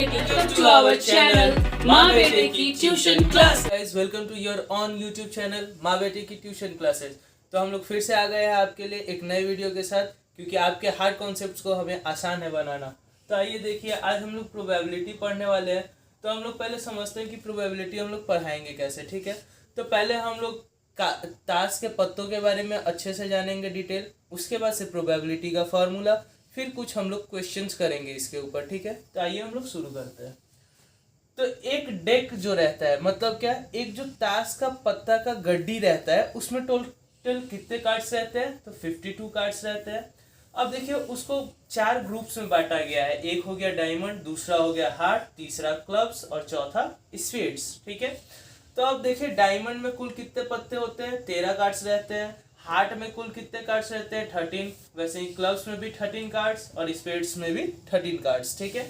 Welcome to our channel, माँ बेटे की tuition class. Guys welcome to your own YouTube channel माँ बेटे की ट्यूशन क्लासेस। तो हम लोग फिर से आ गए हैं आपके लिए एक नए वीडियो के साथ, क्योंकि आपके हार्ड कॉन्सेप्ट्स को हमें आसान है बनाना। तो आइए देखिए, आज हम लोग प्रोबेबिलिटी पढ़ने वाले हैं। तो हम लोग पहले समझते हैं कि प्रोबेबिलिटी हम लोग पढ़ाएंगे कैसे, ठीक है। तो पहले हम लोग ताश के पत्तों के बारे में अच्छे से जानेंगे डिटेल, उसके बाद से प्रोबेबिलिटी का फॉर्मूला, फिर कुछ हम लोग क्वेश्चंस करेंगे इसके ऊपर, ठीक है। तो आइए हम लोग शुरू करते हैं। तो एक डेक जो रहता है, मतलब क्या, एक जो ताश का पत्ता का गड्डी रहता है, उसमें टोटल कितने कार्ड्स रहते हैं? तो 52 कार्ड्स रहते हैं। अब देखिए, उसको 4 ग्रुप्स में बांटा गया है। एक हो गया डायमंड, दूसरा हो गया हार्ट, तीसरा क्लब्स और चौथा स्पेड्स, ठीक है। तो अब देखिए, डायमंड में कुल कितने पत्ते होते हैं? 13 कार्ड्स रहते हैं। हार्ट में कुल कितने कार्ड्स रहते हैं? 13। वैसे ही क्लब्स में भी 13 कार्ड्स और स्पेड्स में भी 13 कार्ड्स, ठीक है।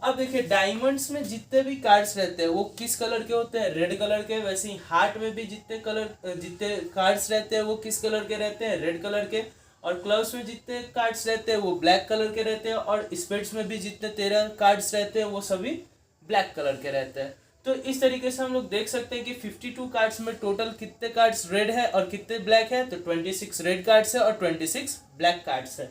अब देखिए, डायमंड्स में जितने भी कार्ड्स रहते हैं वो किस कलर के होते हैं? रेड कलर के। वैसे ही हार्ट में भी जितने कार्ड्स रहते हैं वो किस कलर के रहते हैं? रेड कलर के। और क्लब्स में जितने कार्ड्स रहते हैं वो ब्लैक कलर के रहते हैं। और स्पेड्स में भी जितने 13 कार्ड्स रहते हैं वो सभी ब्लैक कलर के रहते हैं। तो इस तरीके से हम लोग देख सकते हैं कि 52 कार्ड्स में टोटल कितने कार्ड्स रेड है और कितने ब्लैक है। तो 26 रेड कार्ड्स है और 26 ब्लैक कार्ड्स है।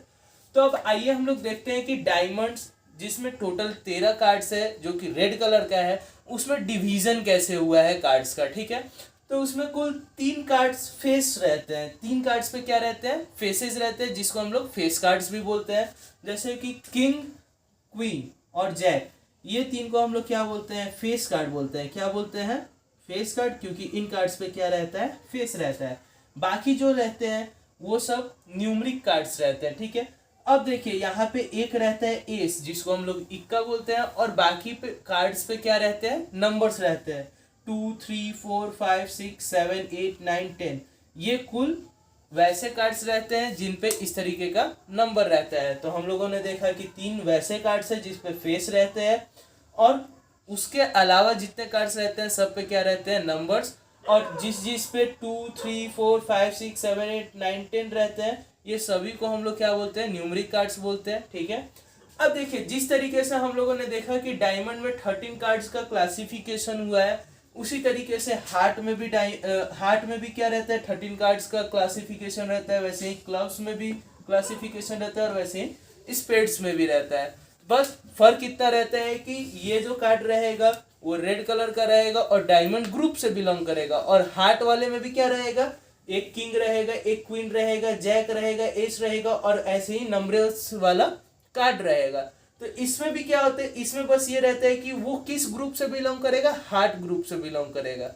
तो अब आइए हम लोग देखते हैं कि डायमंड्स जिसमें टोटल 13 कार्ड्स है, जो कि रेड कलर का है, उसमें डिवीजन कैसे हुआ है कार्ड्स का, ठीक है। तो उसमें कुल 3 कार्ड्स फेस रहते हैं। 3 कार्ड्स पे क्या रहते हैं? फेसेस रहते हैं, जिसको हम लोग फेस कार्ड्स भी बोलते हैं। जैसे कि किंग, क्वीन और जैक, ये 3 को हम लोग क्या बोलते हैं? फेस कार्ड बोलते हैं। क्या बोलते हैं? फेस कार्ड, क्योंकि इन कार्ड्स पे क्या रहता है? फेस रहता है। बाकी जो रहते हैं वो सब न्यूमरिक कार्ड्स रहते हैं, ठीक है। अब देखिए, यहाँ पे एक रहता है एस, जिसको हम लोग इक्का बोलते हैं, और बाकी पे कार्ड्स पे क्या रहते हैं? नंबर्स रहते हैं। 2, 3, 4, 5, 6, 7, 8, 9, 10। ये कुल वैसे कार्ड्स रहते हैं जिन पे इस तरीके का नंबर रहता है। तो हम लोगों ने देखा कि 3 वैसे कार्ड्स हैं जिस पे फेस रहते हैं, और उसके अलावा जितने कार्ड्स रहते हैं सब पे क्या रहते हैं? नंबर्स। और जिस पे 2, 3, 4, 5, 6, 7, 8, 9, 10 रहते हैं, ये सभी को हम लोग क्या बोलते हैं? न्यूमरिक कार्ड्स बोलते हैं, ठीक है। अब देखिए, जिस तरीके से हम लोगों ने देखा कि डायमंड में 13 कार्ड्स का क्लासिफिकेशन हुआ है, उसी तरीके से हार्ट में भी क्या रहता है? 13 कार्ड्स का क्लासिफिकेशन रहता है। वैसे ही क्लब्स में भी क्लासिफिकेशन रहता है, और वैसे ही स्पेड्स में भी रहता है। बस फर्क इतना रहता है कि ये जो कार्ड रहेगा वो रेड कलर का रहेगा और डायमंड ग्रुप से बिलोंग करेगा। और हार्ट वाले में भी क्या रहेगा? एक किंग रहेगा, एक क्वीन रहेगा, जैक रहेगा, एस रहेगा, और ऐसे ही नंबर्स वाला कार्ड रहेगा। तो इसमें भी क्या होता है? इसमें बस ये रहता है कि वो किस ग्रुप से बिलोंग करेगा? हार्ट ग्रुप से बिलोंग करेगा।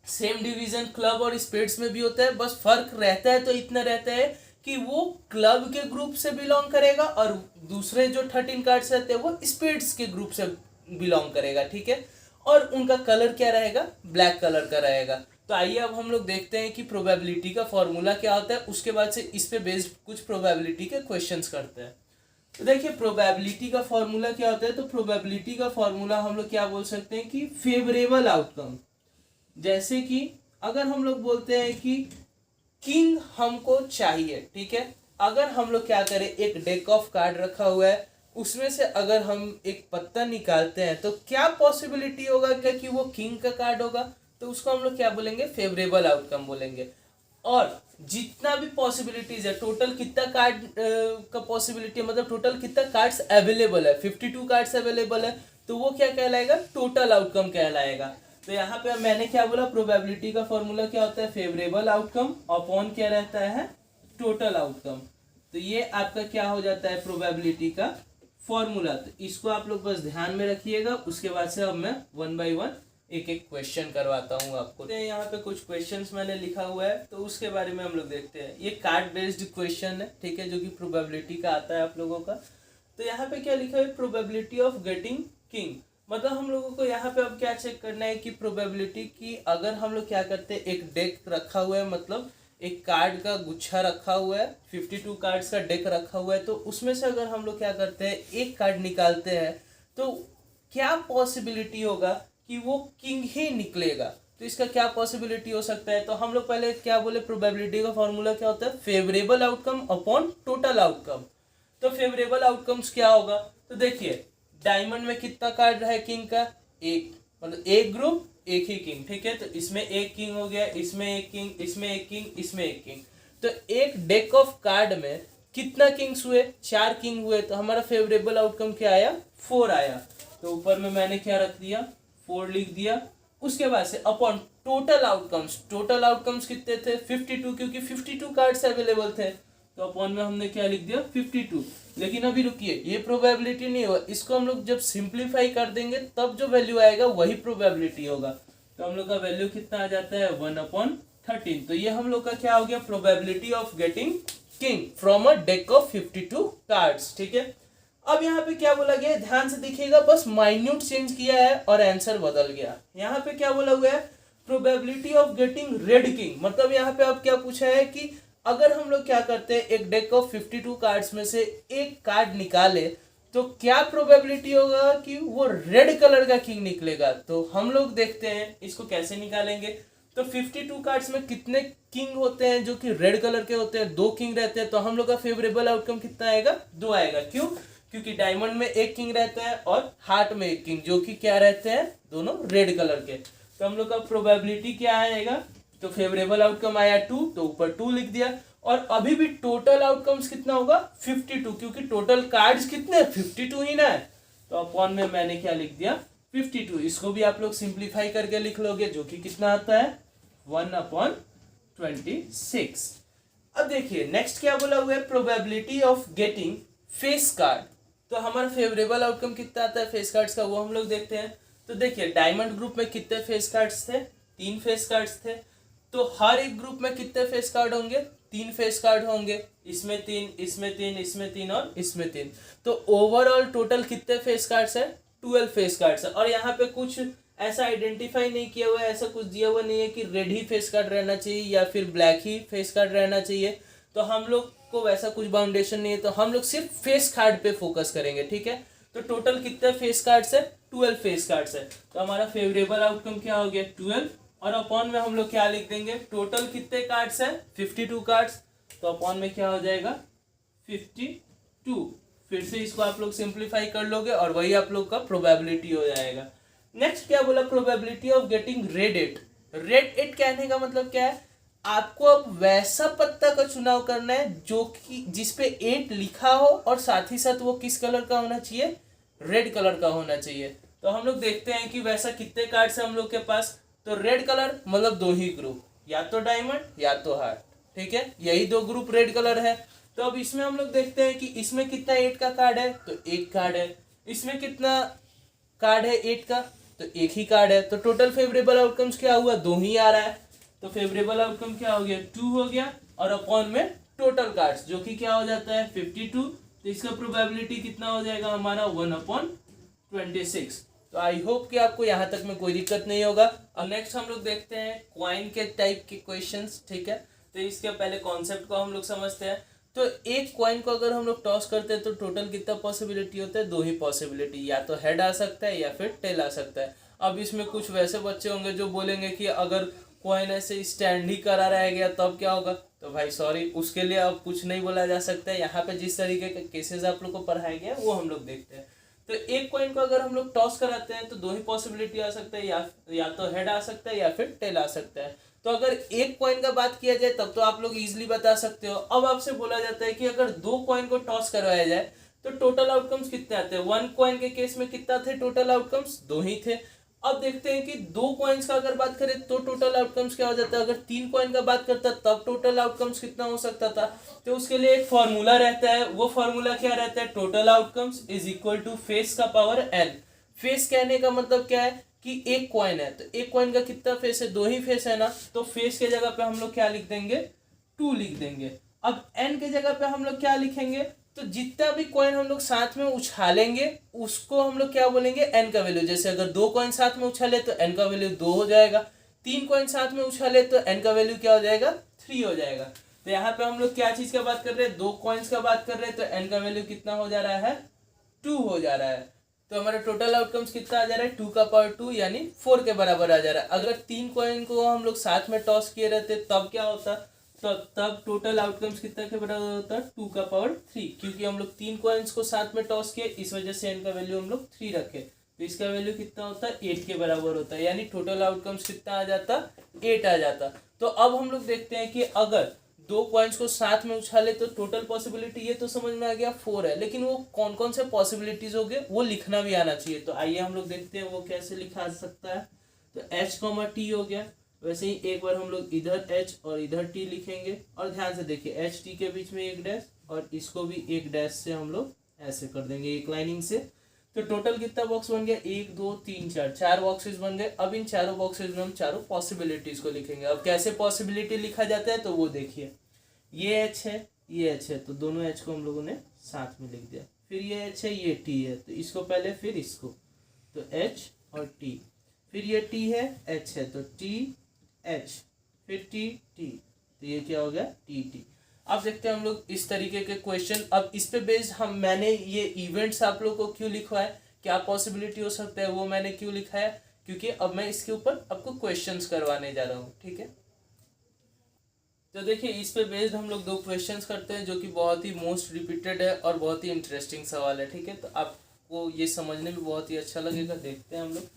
सेम डिवीजन क्लब और स्पेड्स में भी होता है, बस फर्क रहता है तो इतना रहता है कि वो क्लब के ग्रुप से बिलोंग करेगा, और दूसरे जो 13 कार्ड्स रहते हैं वो स्पेड्स के ग्रुप से बिलोंग करेगा, ठीक है। और उनका कलर क्या रहेगा? ब्लैक कलर का रहेगा। तो आइए अब हम लोग देखते हैं कि प्रोबेबिलिटी का फॉर्मूला क्या होता है, उसके बाद से इस पे बेस्ड कुछ प्रोबेबिलिटी के क्वेश्चंस करते हैं। तो देखिए, प्रोबेबिलिटी का फॉर्मूला क्या होता है? तो प्रोबेबिलिटी का फॉर्मूला हम लोग क्या बोल सकते हैं कि फेवरेबल आउटकम। जैसे कि अगर हम लोग बोलते हैं कि किंग हमको चाहिए, ठीक है। अगर हम लोग क्या करें, एक डेक ऑफ कार्ड रखा हुआ है, उसमें से अगर हम एक पत्ता निकालते हैं तो क्या पॉसिबिलिटी होगा क्या कि वो किंग का कार्ड होगा? तो उसको हम लोग क्या बोलेंगे? फेवरेबल आउटकम बोलेंगे। और जितना भी पॉसिबिलिटीज है, टोटल कितना कार्ड का पॉसिबिलिटी, मतलब टोटल कितना कार्ड्स अवेलेबल है, 52 कार्ड्स अवेलेबल है, तो वो क्या कहलाएगा? टोटल आउटकम कहलाएगा। तो यहाँ पे मैंने क्या बोला? प्रोबेबिलिटी का फॉर्मूला क्या होता है? फेवरेबल आउटकम अपॉन क्या रहता है? Total outcome. तो ये आपका क्या हो जाता है? प्रोबेबिलिटी का फॉर्मूला। तो इसको आप लोग बस ध्यान में रखिएगा। उसके बाद से अब मैं 1 बाय 1 एक एक क्वेश्चन करवाता हूँ आपको। तो यहाँ पे कुछ क्वेश्चंस मैंने लिखा हुआ है, तो उसके बारे में हम लोग देखते हैं। ये कार्ड बेस्ड क्वेश्चन है, ठीक है, जो कि प्रोबेबिलिटी का आता है आप लोगों का। तो यहाँ पे क्या लिखा है? Probability of getting king. मतलब हम लोगों को यहाँ पे अब क्या चेक करना है कि प्रोबेबिलिटी की, अगर हम लोग क्या करते हैं, एक डेक रखा हुआ है, मतलब एक कार्ड का गुच्छा रखा हुआ है, 52 कार्ड्स का डेक रखा हुआ है, तो उसमें से अगर हम लोग क्या करते हैं, एक कार्ड निकालते हैं, तो क्या पॉसिबिलिटी होगा कि वो किंग ही निकलेगा? तो इसका क्या पॉसिबिलिटी हो सकता है? तो हम लोग पहले क्या बोले? प्रोबेबिलिटी का फॉर्मूला क्या होता है? Favourable outcome upon total outcome. तो फेवरेबल आउटकम्स क्या होगा? तो देखिए, डायमंड में कितना कार्ड है किंग का, एक, मतलब एक ग्रुप एक ही किंग, ठीक है। तो इसमें एक किंग हो गया, इसमें एक किंग, इसमें एक किंग, इसमें एक किंग। तो एक डेक ऑफ कार्ड में कितना किंग्स हुए, 4 किंग हुए। तो हमारा फेवरेबल आउटकम क्या आया, 4 आया। तो ऊपर में मैंने क्या रख दिया, 4 लिख दिया। उसके बाद से अपॉन टोटल आउटकम्स कितने थे, 52, क्योंकि 52 कार्ड्स अवेलेबल थे। तो अपॉन में हमने क्या लिख दिया, 52। लेकिन अभी रुकिए, ये प्रोबेबिलिटी नहीं होगा, इसको हम लोग जब सिंप्लीफाई कर देंगे तब जो वैल्यू आएगा वही प्रोबेबिलिटी होगा। तो हम लोग का वैल्यू कितना आ जाता है, 1/13। तो ये हम लोग का क्या हो गया, probability of getting king from a deck of 52 cards, ठीक है। अब यहाँ पे क्या बोला गया है, ध्यान से देखिएगा, बस माइन्यूट चेंज किया है और आंसर बदल गया। यहाँ पे क्या बोला हुआ है, probability of getting red king. मतलब यहाँ पे अब क्या पूछा है कि अगर हम लोग क्या करते हैं, एक डेक ऑफ 52 कार्ड्स में से एक कार्ड निकाले तो क्या प्रोबेबिलिटी होगा कि वो रेड कलर का किंग निकलेगा। तो हम लोग देखते हैं इसको कैसे निकालेंगे। तो 52 कार्ड्स में कितने किंग होते हैं जो कि रेड कलर के होते हैं, 2 किंग रहते हैं। तो हम लोग का फेवरेबल आउटकम कितना आएगा, 2 आएगा। क्यों, क्योंकि डायमंड में एक किंग रहता है और हार्ट में एक किंग, जो कि क्या रहते हैं, दोनों रेड कलर के। तो हम लोग का प्रोबेबिलिटी क्या आएगा, तो फेवरेबल आउटकम आया 2, तो ऊपर 2 लिख दिया। और अभी भी टोटल आउटकम्स कितना होगा, 52, क्योंकि टोटल कार्ड्स कितने, 52 ही ना है। तो अपॉन में मैंने क्या लिख दिया, 52। इसको भी आप लोग सिंप्लीफाई करके लिख लोगे, जो कि कितना आता है, 1/26। अब देखिए नेक्स्ट क्या बोला हुआ है, probability of getting face card. तो हमारा फेवरेबल आउटकम कितना आता है फेस कार्ड्स का, वो हम लोग देखते हैं। तो देखिए डायमंड ग्रुप में कितने फेस कार्ड्स थे, 3 फेस कार्ड्स थे। तो हर एक ग्रुप में कितने फेस कार्ड होंगे, 3 फेस कार्ड होंगे। इसमें 3, इसमें 3, इसमें 3 और इसमें 3। तो ओवरऑल टोटल कितने फेस कार्ड्स है, 12 फेस कार्ड्स है। और यहाँ पे कुछ ऐसा आइडेंटिफाई नहीं किया हुआ है, ऐसा कुछ दिया हुआ नहीं है कि रेड ही फेस कार्ड रहना चाहिए या फिर ब्लैक ही फेस कार्ड रहना चाहिए। तो हम लोग को वैसा कुछ बाउंडेशन नहीं है, तो हम लोग सिर्फ फेस कार्ड पे फोकस करेंगे, ठीक है। तो टोटल कितने फेस कार्ड्स है, 12 फेस कार्ड्स है। तो हमारा फेवरेबल आउटकम क्या हो गया, 12। और अपॉन में हम लोग क्या लिख देंगे, टोटल कितने कार्ड्स है, 52 कार्ड्स। तो अपॉन में क्या हो जाएगा, 52। फिर से इसको आप लोग सिंप्लीफाई कर लोगे और वही आप लोग का प्रोबेबिलिटी हो जाएगा। नेक्स्ट क्या बोला, probability of getting red 8। Red 8 कहने का मतलब क्या है, आपको अब वैसा पत्ता का चुनाव करना है जो कि जिसपे 8 लिखा हो और साथ ही साथ वो किस कलर का होना चाहिए, रेड कलर का होना चाहिए। तो हम लोग देखते हैं कि वैसा कितने कार्ड्स है हम लोग के पास। तो रेड कलर मतलब 2 ही ग्रुप, या तो डायमंड या तो हार्ट, ठीक है, यही 2 ग्रुप रेड कलर है। तो अब इसमें हम लोग देखते हैं कि इसमें कितना 8 का कार्ड है, तो 1 कार्ड है। इसमें कितना कार्ड है 8 का, तो 1 ही कार्ड है। तो टोटल फेवरेबल आउटकम्स क्या हुआ, 2 ही आ रहा है। तो फेवरेबल आउटकम क्या हो गया, 2 हो गया। और अपॉन में टोटल कार्ड्स जो कि क्या हो जाता है, 52। तो इसका प्रोबेबिलिटी कितना हो जाएगा हमारा, 1/26। तो आई होप कि आपको यहाँ तक में कोई दिक्कत नहीं होगा। और नेक्स्ट हम लोग देखते हैं क्वाइन के टाइप के क्वेश्चंस, ठीक है। तो इसके पहले कॉन्सेप्ट को हम लोग समझते हैं। तो एक क्वाइन को अगर हम लोग टॉस करते हैं तो टोटल कितना पॉसिबिलिटी होता है, 2 ही पॉसिबिलिटी, या तो हेड आ सकता है या फिर टेल आ सकता है। अब इसमें कुछ वैसे बच्चे होंगे जो बोलेंगे कि अगर क्वाइन ऐसे स्टैंड ही करा रह गया तब क्या होगा। तो भाई सॉरी, उसके लिए अब कुछ नहीं बोला जा सकता है। यहाँ पे जिस तरीके के केसेस आप लोग को पढ़ाया गया वो हम लोग देखते हैं। तो एक कॉइन को अगर हम लोग टॉस कराते हैं तो 2 ही पॉसिबिलिटी आ सकता है, या तो हेड आ सकता है या फिर टेल आ सकता है। तो अगर एक कॉइन का बात किया जाए तब तो आप लोग इजीली बता सकते हो। अब आपसे बोला जाता है कि अगर 2 कॉइन को टॉस करवाया जाए तो टोटल आउटकम्स कितने आते हैं। 1 कॉइन के केस में कितना थे टोटल आउटकम्स, 2 ही थे। अब देखते हैं कि 2 कॉइन्स का अगर बात करें तो टोटल आउटकम्स क्या हो जाता है। अगर 3 कॉइन का बात करता तब टोटल आउटकम्स कितना हो सकता था। तो उसके लिए एक फॉर्मूला रहता है, वो फॉर्मूला क्या रहता है, total outcomes is equal to face का पावर n। फेस कहने का मतलब क्या है कि एक कॉइन है, तो एक कॉइन का कितना फेस है, 2 ही फेस है ना। तो फेस के जगह पे हम लोग क्या लिख देंगे, 2 लिख देंगे। अब n के जगह पे हम लोग क्या लिखेंगे, तो जितना भी कॉइन हम लोग साथ में उछालेंगे उसको हम लोग क्या बोलेंगे, n का वैल्यू। जैसे अगर 2 कॉइन साथ में उछाले तो n का वैल्यू 2 हो जाएगा। 3 कॉइन साथ में उछाले तो n का वैल्यू क्या हो जाएगा, 3 हो जाएगा। तो यहाँ पे हम लोग क्या चीज का बात कर रहे हैं, 2 कॉइन्स का बात कर रहे हैं। तो n का वैल्यू कितना हो जा रहा है, 2 हो जा रहा है। तो हमारा टोटल आउटकम्स कितना आ जा रहा है, 2 का पावर 2 यानी 4 के बराबर आ जा रहा है। अगर 3 कॉइन को हम लोग साथ में टॉस किए रहते तब क्या होता, तो तब टोटल आउटकम्स कितना के बराबर होता है 2 का पावर 3, क्योंकि हम लोग 3 कॉइन्स को साथ में टॉस किए, इस वजह से n का वैल्यू हम लोग 3 रखे, तो इसका वैल्यू कितना होता है 8 के बराबर होता है, यानी टोटल आउटकम्स कितना आ जाता 8 आ जाता। तो अब हम लोग देखते हैं कि अगर 2 कॉइन्स को साथ में उछाले तो टोटल पॉसिबिलिटी ये तो समझ में आ गया 4 है, लेकिन वो कौन कौन से पॉसिबिलिटीज हो गए वो लिखना भी आना चाहिए। तो आइए हम लोग देखते हैं वो कैसे लिखा सकता है। तो h, t हो गया, वैसे ही एक बार हम लोग इधर h और इधर t लिखेंगे, और ध्यान से देखिए h t के बीच में एक डैश और इसको भी एक डैश से हम लोग ऐसे कर देंगे एक लाइनिंग से। तो टोटल कितना बॉक्स बन गया 1 2 3 4, 4 बॉक्सेस बन गए। अब इन चारों बॉक्सेस में हम चारों पॉसिबिलिटीज को लिखेंगे। अब कैसे पॉसिबिलिटी लिखा जाता है तो वो देखिए, ये h है ये h है, तो दोनों h को हम लोगों ने साथ में लिख दिया। फिर ये h है ये t है, तो इसको पहले फिर इसको, तो h और t। फिर ये t है h है, तो t h, फिर t t, तो ये क्या हो गया t t। अब देखते हैं हम लोग इस तरीके के क्वेश्चन। अब इस पे बेस्ड मैंने ये इवेंट्स आप लोग को क्यों लिखवा है, क्या पॉसिबिलिटी हो सकता है वो मैंने क्यों लिखा है, क्योंकि अब मैं इसके ऊपर आपको क्वेश्चंस करवाने जा रहा हूँ, ठीक है। तो देखिए इस पे बेस्ड हम लोग 2 क्वेश्चंस करते हैं जो कि बहुत ही मोस्ट रिपीटेड है और बहुत ही इंटरेस्टिंग सवाल है, ठीक है। तो आपको ये समझने में बहुत ही अच्छा लगेगा। देखते हैं हम लोग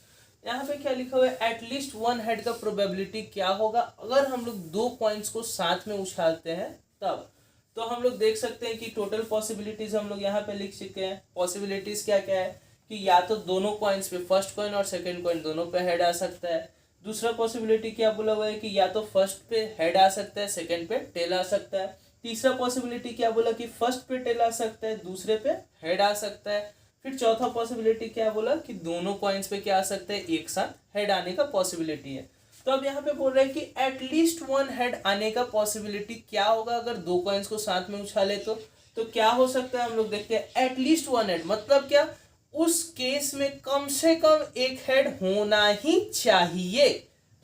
यहाँ पे क्या लिखा हुआ है, एटलीस्ट 1 हेड का प्रोबेबिलिटी क्या होगा अगर हम लोग 2 कॉइन्स को साथ में उछालते हैं तब। तो हम लोग देख सकते हैं कि टोटल पॉसिबिलिटीज हम लोग यहाँ पे लिख चुके हैं। पॉसिबिलिटीज क्या क्या है कि या तो दोनों कॉइन्स पे, फर्स्ट कॉइन और सेकंड कॉइन दोनों पे हेड आ सकता है। दूसरा पॉसिबिलिटी क्या बोला हुआ है कि या तो फर्स्ट पे हेड आ सकता है, सेकंड पे टेल आ सकता है। तीसरा पॉसिबिलिटी क्या बोला कि फर्स्ट पे टेल आ सकता है, दूसरे पे हेड आ सकता है। फिर चौथा पॉसिबिलिटी क्या बोला कि दोनों कॉइन्स पे क्या आ सकता है, एक साथ हेड आने का पॉसिबिलिटी है। तो अब यहाँ पे बोल रहे हैं कि एटलीस्ट 1 हेड आने का पॉसिबिलिटी क्या होगा अगर 2 कॉइन्स को साथ में उछाले तो क्या हो सकता है हम लोग देखते हैं। एटलीस्ट 1 हेड मतलब क्या, उस केस में कम से कम एक हेड होना ही चाहिए।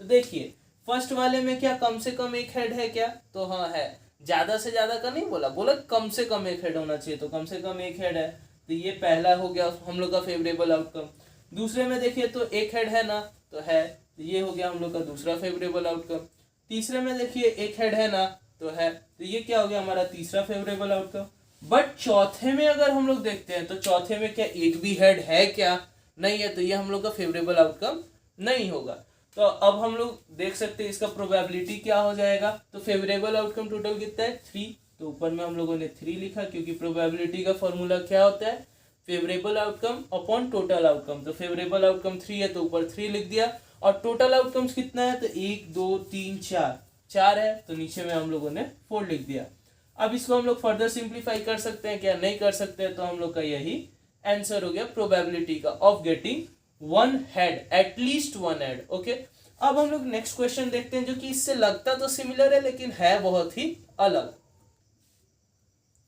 तो देखिए फर्स्ट वाले में क्या कम से कम एक हेड है क्या, तो हाँ है। ज्यादा से ज्यादा का नहीं बोला, बोला कम से कम एक हेड होना चाहिए, तो कम से कम एक हेड है, तो ये पहला हो गया हम लोग का फेवरेबल आउटकम। दूसरे में देखिए तो एक हेड है ना, तो है, तो ये हो गया हम लोग का दूसरा फेवरेबल आउटकम। तीसरे में देखिए एक हेड है ना, तो है, तो ये क्या हो गया हमारा तीसरा फेवरेबल आउटकम। बट चौथे में अगर हम लोग देखते हैं तो चौथे में क्या एक भी हेड है क्या, नहीं है, तो ये हम लोग का फेवरेबल आउटकम नहीं होगा। तो अब हम लोग देख सकते हैं इसका प्रोबेबिलिटी क्या हो जाएगा। तो फेवरेबल आउटकम टोटल कितना है 3, तो ऊपर में हम लोगों ने 3 लिखा, क्योंकि प्रोबेबिलिटी का फॉर्मूला क्या होता है favourable outcome upon total outcome. तो फेवरेबल आउटकम 3 है तो ऊपर 3 लिख दिया, और टोटल आउटकम्स कितना है तो 1 2 3 4 है, तो नीचे में हम लोगों ने 4 लिख दिया। अब इसको हम लोग फर्दर सिंप्लीफाई कर सकते हैं क्या, नहीं कर सकते हैं, तो हम लोग का यही आंसर हो गया प्रोबेबिलिटी का of getting 1 head, at least 1 head. Okay, अब हम लोग नेक्स्ट क्वेश्चन देखते हैं जो कि इससे लगता तो सिमिलर है लेकिन है बहुत ही अलग।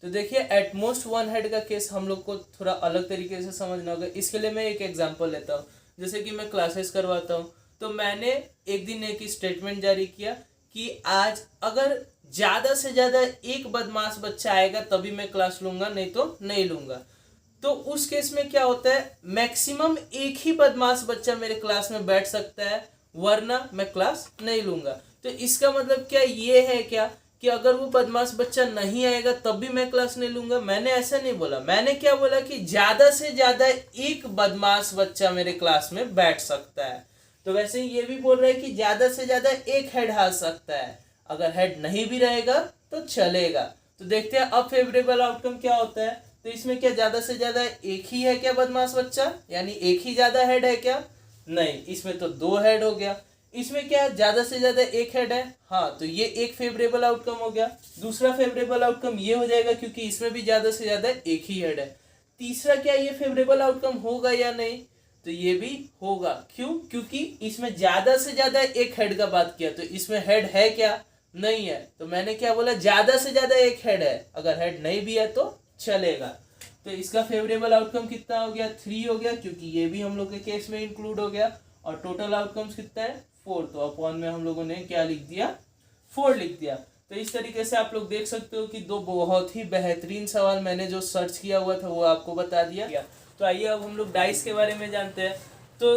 तो देखिए एटमोस्ट 1 हेड का केस हम लोग को थोड़ा अलग तरीके से समझना होगा। इसके लिए मैं एक एग्जांपल लेता हूँ। जैसे कि मैं क्लासेस करवाता हूँ, तो मैंने एक दिन एक स्टेटमेंट जारी किया कि आज अगर ज़्यादा से ज़्यादा एक बदमाश बच्चा आएगा तभी मैं क्लास लूँगा, नहीं तो नहीं लूँगा। तो उस केस में क्या होता है, मैक्सिमम एक ही बदमाश बच्चा मेरे क्लास में बैठ सकता है, वरना मैं क्लास नहीं लूँगा। तो इसका मतलब क्या ये है क्या कि अगर वो बदमाश बच्चा नहीं आएगा तब भी मैं क्लास नहीं लूँगा? मैंने ऐसा नहीं बोला। मैंने क्या बोला कि ज़्यादा से ज़्यादा एक बदमाश बच्चा मेरे क्लास में बैठ सकता है। तो वैसे ही ये भी बोल रहा है कि ज़्यादा से ज़्यादा एक हेड आ सकता है, अगर हेड नहीं भी रहेगा तो चलेगा। तो देखते हैं अब फेवरेबल आउटकम क्या होता है। तो इसमें क्या ज़्यादा से ज़्यादा एक ही है क्या बदमाश बच्चा, यानी एक ही ज़्यादा हेड है क्या? नहीं, इसमें तो 2 हेड हो गया। इसमें क्या ज़्यादा से ज़्यादा एक हेड है, हाँ, तो ये एक फेवरेबल आउटकम हो गया। दूसरा फेवरेबल आउटकम ये हो जाएगा क्योंकि इसमें भी ज़्यादा से ज़्यादा एक ही हेड है। तीसरा क्या ये फेवरेबल आउटकम होगा या नहीं, तो ये भी होगा। क्यों? क्योंकि इसमें ज़्यादा से ज़्यादा एक हेड का बात किया, तो इसमें हेड है क्या? नहीं है। तो मैंने क्या बोला, ज़्यादा से ज़्यादा एक हेड है, अगर हेड नहीं भी है तो चलेगा। तो इसका फेवरेबल आउटकम कितना हो गया, 3 हो गया, क्योंकि ये भी हम लोग के केस में इंक्लूड हो गया। और टोटल आउटकम्स कितना है 4, तो अपॉन में हम लोगों ने क्या लिख दिया, 4 लिख दिया। तो इस तरीके से आप लोग देख सकते हो कि 2 बहुत ही बेहतरीन सवाल मैंने जो सर्च किया हुआ था वो आपको बता दिया। तो आइए अब हम लोग डाइस के बारे में जानते हैं। तो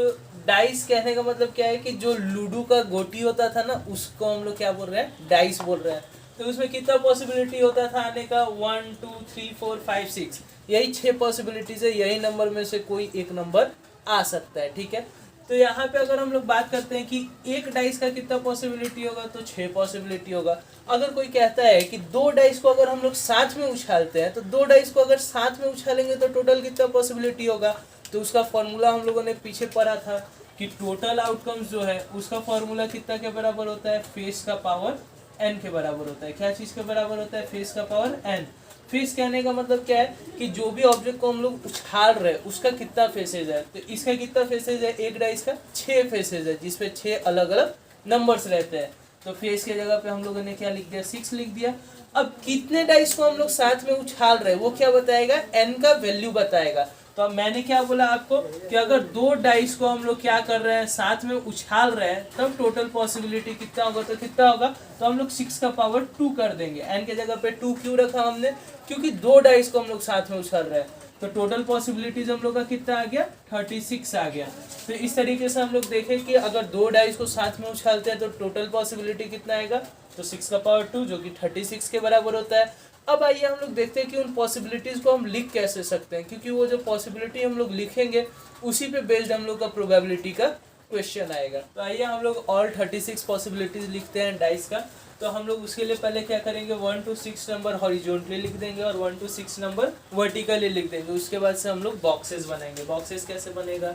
डाइस कहने का मतलब क्या है कि जो लूडो का गोटी होता था ना, उसको हम लोग क्या बोल रहे हैं, डाइस बोल रहे हैं। तो उसमें कितना पॉसिबिलिटी होता था आने का, 1 2 3 4 5 6, यही 6 पॉसिबिलिटीज है, यही नंबर में से कोई एक नंबर आ सकता है, ठीक है। तो यहाँ पे अगर हम लोग बात करते हैं कि एक डाइस का कितना पॉसिबिलिटी होगा, तो 6 पॉसिबिलिटी होगा। अगर कोई कहता है कि 2 डाइस को अगर हम लोग साथ में उछालते हैं, तो 2 डाइस को अगर साथ में उछालेंगे तो टोटल कितना पॉसिबिलिटी होगा, तो उसका फॉर्मूला हम लोगों ने पीछे पढ़ा था कि टोटल आउटकम्स जो है उसका फॉर्मूला कितना के बराबर होता है, फेस का पावर n के बराबर होता है। क्या चीज़ के बराबर होता है, फेस का पावर n। फेस कहने का मतलब क्या है कि जो भी ऑब्जेक्ट को हम लोग उछाल रहे हैं उसका कितना फेसेज है, तो इसका कितना फेसेज है, एक डाइस का 6 फेसेज है, जिसपे 6 अलग अलग नंबर्स रहते हैं। तो फेस की जगह पे हम लोगों ने क्या लिख दिया, 6 लिख दिया। अब कितने डाइस को हम लोग साथ में उछाल रहे हैं वो क्या बताएगा, n का वैल्यू बताएगा। तो अब मैंने क्या बोला आपको कि अगर 2 डाइस को हम लोग क्या कर रहे हैं, साथ में उछाल रहे हैं, तब टोटल पॉसिबिलिटी कितना होगा, तो कितना होगा, तो हम लोग 6 का पावर 2 कर देंगे। n के जगह पे 2 क्यों रखा हमने, क्योंकि 2 डाइस को हम लोग साथ में उछाल रहे हैं। तो टोटल पॉसिबिलिटीज हम लोग का कितना आ गया, 36 आ गया। तो इस तरीके से हम लोग देखें कि अगर 2 डाइस को साथ में उछालते हैं तो टोटल पॉसिबिलिटी कितना आएगा, तो 6 का पावर 2 जो कि 36 के बराबर होता है। अब आइए हम लोग देखते हैं कि उन पॉसिबिलिटीज को हम लिख कैसे सकते हैं, क्योंकि वो जो पॉसिबिलिटी हम लोग लिखेंगे उसी पे बेस्ड हम लोग का प्रोबेबिलिटी का क्वेश्चन आएगा। तो आइए हम लोग ऑल 36 पॉसिबिलिटीज लिखते हैं डाइस का। तो हम लोग उसके लिए पहले क्या करेंगे, 1 to 6 नंबर हॉरिजॉन्टली लिख देंगे और 1 to 6 नंबर वर्टिकली लिख देंगे। उसके बाद से हम लोग बॉक्सेस बनाएंगे। बॉक्सेस कैसे बनेगा,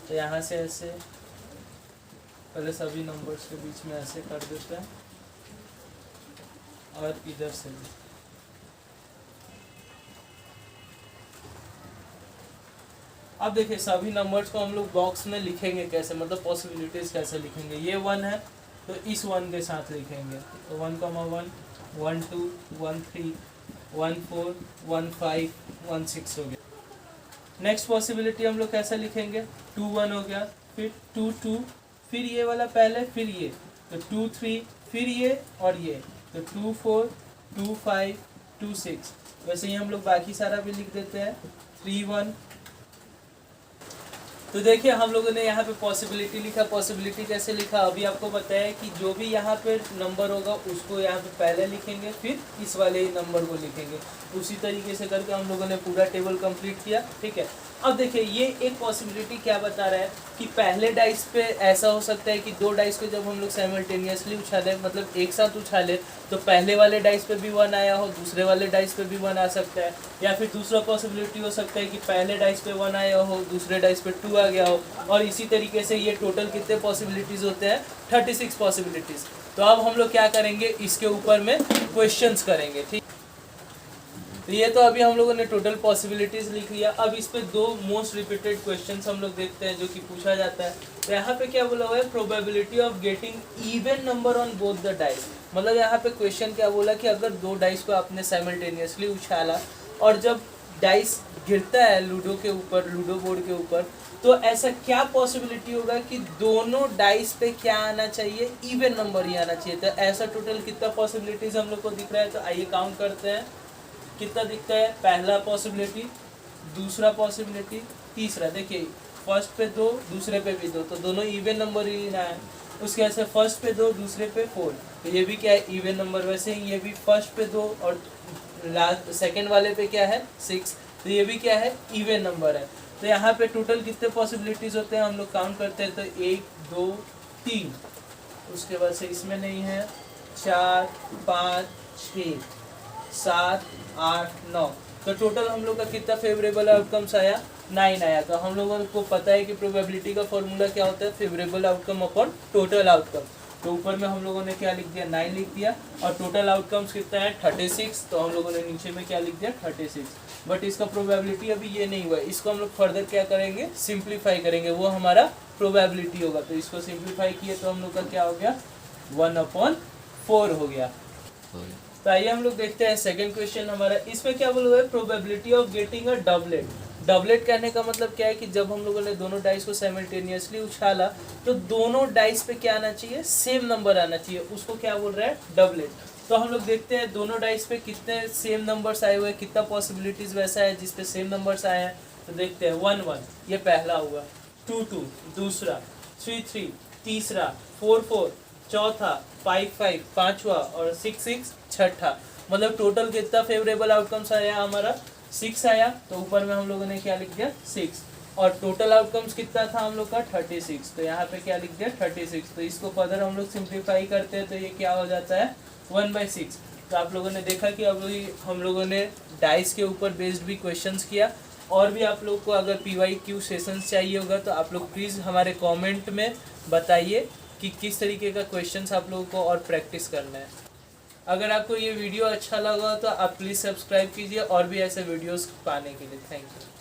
तो यहाँ से ऐसे पहले सभी नंबर्स के बीच में ऐसे कर देते हैं और इधर से भी। अब देखिए सभी नंबर्स को हम लोग बॉक्स में लिखेंगे कैसे, मतलब पॉसिबिलिटीज कैसे लिखेंगे। ये 1 है तो इस 1 के साथ लिखेंगे, तो 1, 1 1 2 1 3 1 4 1 5 1 6 हो गया। नेक्स्ट पॉसिबिलिटी हम लोग कैसे लिखेंगे, 2 1 हो गया, फिर 2 2, फिर ये वाला पहले, फिर ये, तो 2 3, फिर ये और ये, तो 2 4 2 5 2 6। वैसे ही हम लोग बाकी सारा भी लिख देते हैं, 3 1। तो देखिए हम लोगों ने यहाँ पे पॉसिबिलिटी लिखा। पॉसिबिलिटी कैसे लिखा, अभी आपको बताया कि जो भी यहाँ पे नंबर होगा उसको यहाँ पे पहले लिखेंगे, फिर इस वाले ही नंबर को लिखेंगे। उसी तरीके से करके हम लोगों ने पूरा टेबल कंप्लीट किया, ठीक है। अब देखिए ये एक पॉसिबिलिटी क्या बता रहा है कि पहले डाइस पे ऐसा हो सकता है कि 2 डाइस को जब हम लोग साइमल्टेनियसली उछाले, मतलब एक साथ उछाले, तो पहले वाले डाइस पे भी 1 आया हो, दूसरे वाले डाइस पे भी 1 आ सकता है। या फिर दूसरा पॉसिबिलिटी हो सकता है कि पहले डाइस पे 1 आया हो, दूसरे डाइस पे 2 आ गया हो, और इसी तरीके से ये टोटल कितने पॉसिबिलिटीज होते हैं, 36 पॉसिबिलिटीज। तो अब हम लोग क्या करेंगे, इसके ऊपर में क्वेश्चंस करेंगे, ठीक। तो ये तो अभी हम लोगों ने टोटल पॉसिबिलिटीज लिख लिया। अब इस पे 2 मोस्ट रिपीटेड क्वेश्चंस हम लोग देखते हैं जो कि पूछा जाता है। तो यहाँ पे क्या बोला हुआ है, probability of getting even number on both the dice. मतलब यहाँ पे क्वेश्चन क्या बोला कि अगर 2 डाइस को आपने साइमल्टेनियसली उछाला और जब डाइस गिरता है लूडो के ऊपर, लूडो बोर्ड के ऊपर, तो ऐसा क्या पॉसिबिलिटी होगा कि दोनों डाइस पे क्या आना चाहिए, इवन नंबर ही आना चाहिए। तो ऐसा टोटल कितना पॉसिबिलिटीज हम लोग को दिख रहा है, तो आइए काउंट करते हैं कितना दिखता है। पहला पॉसिबिलिटी, दूसरा पॉसिबिलिटी, तीसरा। देखिए फर्स्ट पे 2, दूसरे पे भी 2, तो दोनों इवन नंबर ही ना है। उसके ऐसे फर्स्ट पे 2, दूसरे पे 4, तो ये भी क्या है, इवन नंबर। वैसे ही ये भी फर्स्ट पे 2 और लास्ट सेकंड वाले पे क्या है, 6, तो ये भी क्या है, इवन नंबर है। तो यहाँ पे टोटल कितने पॉसिबिलिटीज होते हैं हम लोग काउंट करते हैं, तो 1 2 3, उसके बाद से इसमें नहीं है, 4 5 6 7 8 9। तो टोटल हम लोग का कितना फेवरेबल आउटकम्स आया, 9 आया। तो हम लोगों को पता है कि प्रोबेबिलिटी का फॉर्मूला क्या होता है, favourable outcome upon total outcome. तो ऊपर में हम लोगों ने क्या लिख दिया, 9 लिख दिया, और टोटल आउटकम्स कितना है, 36। तो हम लोगों ने नीचे में क्या लिख दिया, 36। बट इसका प्रोबेबिलिटी अभी ये नहीं हुआ है, इसको हम लोग फर्दर क्या करेंगे, सिंप्लीफाई करेंगे, वो हमारा प्रोबेबिलिटी होगा। तो इसको सिंप्लीफाई किए तो हम लोग का क्या हो गया, 1/4 हो गया। तो आइए हम लोग देखते हैं सेकंड क्वेश्चन हमारा। इसमें क्या बोला हुआ है, probability of getting a doublet. Doublet कहने का मतलब क्या है कि जब हम लोगों ने दोनों डाइस को साइमल्टेनियसली उछाला तो दोनों डाइस पे क्या आना चाहिए, सेम नंबर आना चाहिए, उसको क्या बोल रहा है, डबलेट। तो हम लोग देखते हैं दोनों डाइस पे कितने सेम नंबर्स आए हुए हैं, कितना पॉसिबिलिटीज वैसा है जिसपे सेम नंबर्स आए हैं। तो देखते हैं 1 1 ये पहला हुआ, 2 2 दूसरा, 3 3 तीसरा, 4 4 चौथा, 5 पांचवा और 6 छठा। मतलब टोटल कितना फेवरेबल आउटकम्स आया हमारा 6 आया, तो ऊपर में हम लोगों ने क्या लिख दिया 6। और टोटल आउटकम्स कितना था हम लोग का 36, तो यहाँ पे क्या लिख दिया 36। तो इसको फर्दर हम लोग सिंप्लीफाई करते हैं तो ये क्या हो जाता है 1/6। तो आप लोगों ने देखा कि अब हम लोगों ने डाइस के ऊपर बेस्ड भी क्वेश्चंस किया। और भी आप लोग को अगर PYQ सेशंस चाहिए होगा तो आप लोग प्लीज़ हमारे कमेंट में बताइए कि किस तरीके का क्वेश्चंस आप लोगों को और प्रैक्टिस करना है। अगर आपको ये वीडियो अच्छा लगा तो आप प्लीज़ सब्सक्राइब कीजिए और भी ऐसे वीडियोस पाने के लिए। Thank you.